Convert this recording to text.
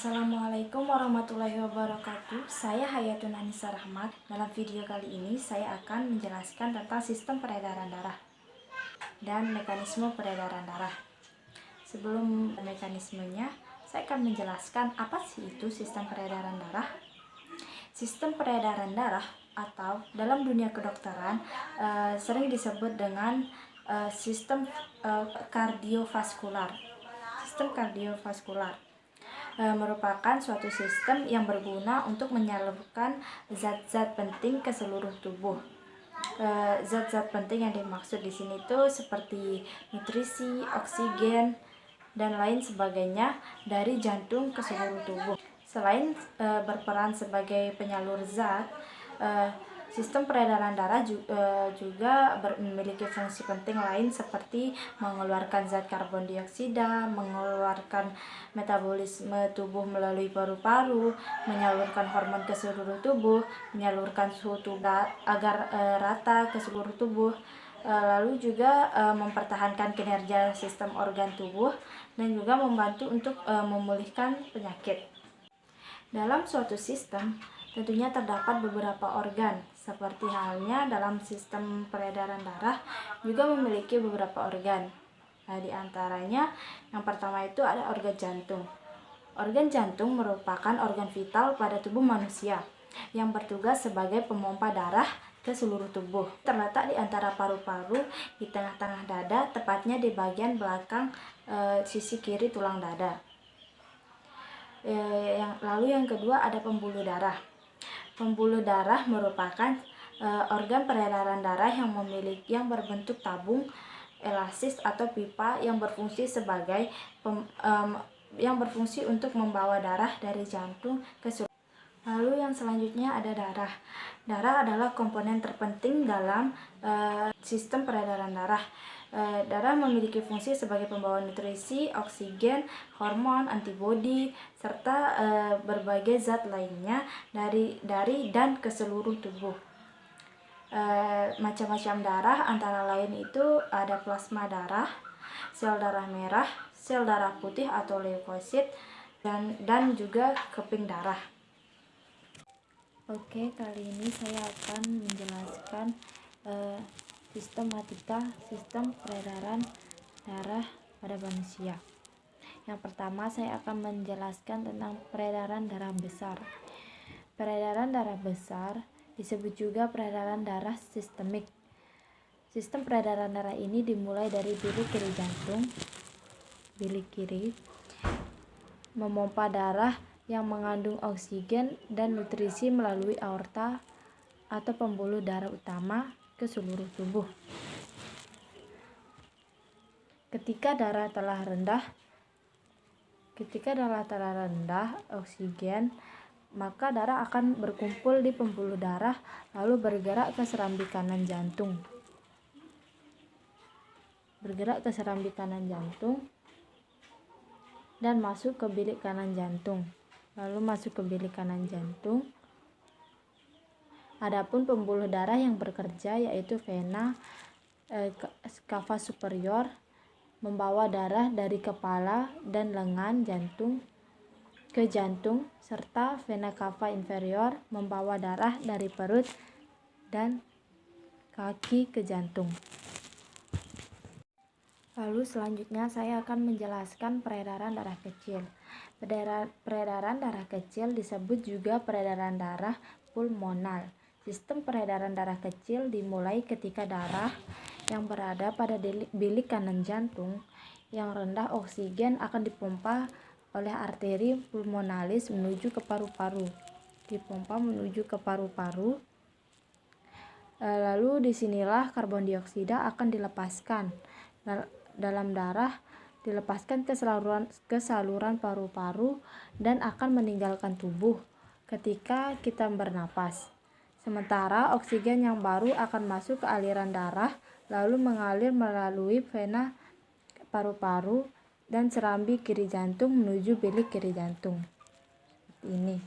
Assalamualaikum warahmatullahi wabarakatuh. Saya Hayatun Anissa Rahmat. Dalam video kali ini saya akan menjelaskan tentang sistem peredaran darah dan mekanisme peredaran darah. Sebelum mekanismenya, saya akan menjelaskan apa sih itu sistem peredaran darah. Sistem peredaran darah atau dalam dunia kedokteran sering disebut dengan sistem kardiovaskular. Sistem kardiovaskular merupakan suatu sistem yang berguna untuk menyalurkan zat-zat penting ke seluruh tubuh. Zat-zat penting yang dimaksud di sini tuh seperti nutrisi, oksigen, dan lain sebagainya dari jantung ke seluruh tubuh. Selain berperan sebagai penyalur zat, sistem peredaran darah juga memiliki fungsi penting lain seperti mengeluarkan zat karbon dioksida, mengeluarkan metabolisme tubuh melalui paru-paru, menyalurkan hormon ke seluruh tubuh, menyalurkan suhu tubuh agar rata ke seluruh tubuh, lalu juga mempertahankan kinerja sistem organ tubuh dan juga membantu untuk memulihkan penyakit. Dalam suatu sistem tentunya terdapat beberapa organ, seperti halnya dalam sistem peredaran darah juga memiliki beberapa organ. Nah, di antaranya yang pertama itu ada organ jantung. Organ jantung merupakan organ vital pada tubuh manusia yang bertugas sebagai pemompa darah ke seluruh tubuh. Terletak di antara paru-paru di tengah-tengah dada, tepatnya di bagian belakang sisi kiri tulang dada. Lalu yang kedua ada pembuluh darah. Pembuluh darah merupakan organ peredaran darah yang berbentuk tabung elastis atau pipa yang berfungsi sebagai untuk membawa darah dari jantung ke seluruh. Lalu yang selanjutnya ada darah. Darah adalah komponen terpenting dalam sistem peredaran darah. Darah memiliki fungsi sebagai pembawa nutrisi, oksigen, hormon, antibodi, serta berbagai zat lainnya dari dan ke seluruh tubuh. Macam-macam darah antara lain itu ada plasma darah, sel darah merah, sel darah putih atau leukosit, dan juga keping darah. Oke, kali ini saya akan menjelaskan sistematika sistem peredaran darah pada manusia. Yang pertama saya akan menjelaskan tentang peredaran darah besar. Peredaran darah besar disebut juga peredaran darah sistemik. Sistem peredaran darah ini dimulai dari bilik kiri jantung. Bilik kiri memompa darah yang mengandung oksigen dan nutrisi melalui aorta atau pembuluh darah utama ke seluruh tubuh. Ketika darah telah rendah oksigen, maka darah akan berkumpul di pembuluh darah lalu bergerak ke serambi kanan jantung. Dan masuk ke bilik kanan jantung. Adapun pembuluh darah yang bekerja yaitu vena cava superior membawa darah dari kepala dan lengan jantung ke jantung, serta vena cava inferior membawa darah dari perut dan kaki ke jantung. Lalu selanjutnya saya akan menjelaskan peredaran darah kecil. Peredaran darah kecil disebut juga peredaran darah pulmonal. Sistem peredaran darah kecil dimulai ketika darah yang berada pada bilik kanan jantung yang rendah oksigen akan dipompa oleh arteri pulmonalis menuju ke paru-paru. Lalu disinilah karbon dioksida akan dilepaskan dalam darah, dilepaskan ke saluran paru-paru dan akan meninggalkan tubuh ketika kita bernapas. Sementara oksigen yang baru akan masuk ke aliran darah lalu mengalir melalui vena paru-paru dan serambi kiri jantung menuju bilik kiri jantung. Seperti ini.